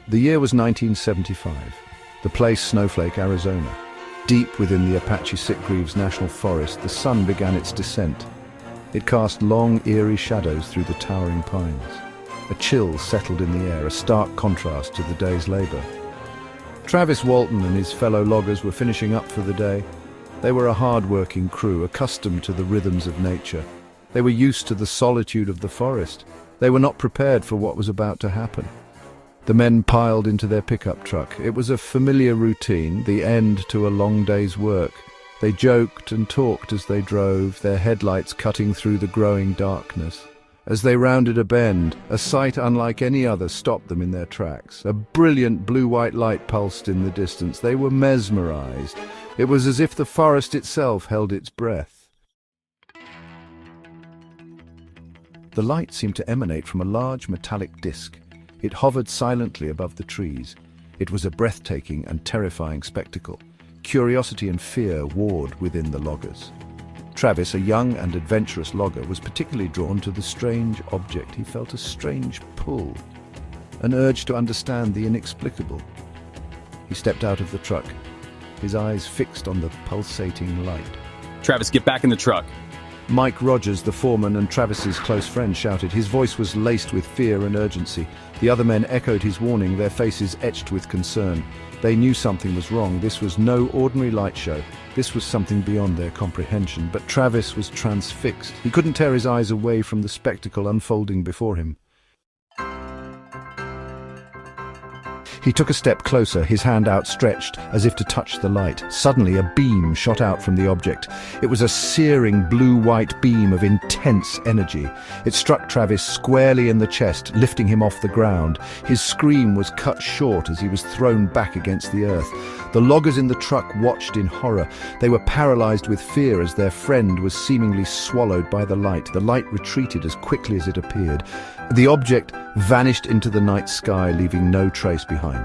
The year was 1975. The place Snowflake, Arizona. Deep within the Apache Sitgreaves National Forest, the sun began its descent. It cast long, eerie shadows through the towering pines. A chill settled in the air, a stark contrast to the day's labor. Travis Walton and his fellow loggers were finishing up for the day. They were a hard-working crew, accustomed to the rhythms of nature. They were used to the solitude of the forest. They were not prepared for what was about to happen. The men piled into their pickup truck. It was a familiar routine, the end to a long day's work. They joked and talked as they drove, their headlights cutting through the growing darkness. As they rounded a bend, a sight unlike any other stopped them in their tracks. A brilliant blue-white light pulsed in the distance. They were mesmerized. It was as if the forest itself held its breath. The light seemed to emanate from a large metallic disc. It hovered silently above the trees. It was a breathtaking and terrifying spectacle. Curiosity and fear warred within the loggers. Travis, a young and adventurous logger, was particularly drawn to the strange object. He felt a strange pull, an urge to understand the inexplicable. He stepped out of the truck, his eyes fixed on the pulsating light. Travis, get back in the truck. Mike Rogers, the foreman and Travis's close friend, shouted. His voice was laced with fear and urgency. The other men echoed his warning, their faces etched with concern. They knew something was wrong. This was no ordinary light show. This was something beyond their comprehension. But Travis was transfixed. He couldn't tear his eyes away from the spectacle unfolding before him. He took a step closer, his hand outstretched, as if to touch the light. Suddenly, a beam shot out from the object. It was a searing blue-white beam of intense energy. It struck Travis squarely in the chest, lifting him off the ground. His scream was cut short as he was thrown back against the earth. The loggers in the truck watched in horror. They were paralyzed with fear as their friend was seemingly swallowed by the light. The light retreated as quickly as it appeared. The object vanished into the night sky, leaving no trace behind.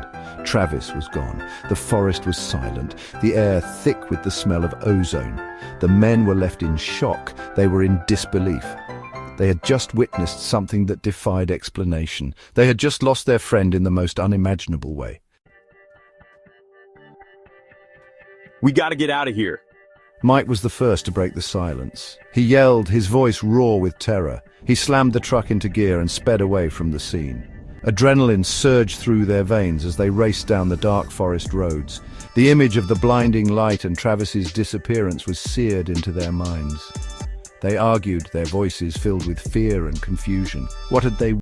Travis was gone. The forest was silent, the air thick with the smell of ozone. The men were left in shock. They were in disbelief. They had just witnessed something that defied explanation. They had just lost their friend in the most unimaginable way. We gotta get out of here. Mike was the first to break the silence. He yelled, his voice raw with terror. He slammed the truck into gear and sped away from the scene. Adrenaline surged through their veins as they raced down the dark forest roads. The image of the blinding light and Travis's disappearance was seared into their minds. They argued, their voices filled with fear and confusion. What had they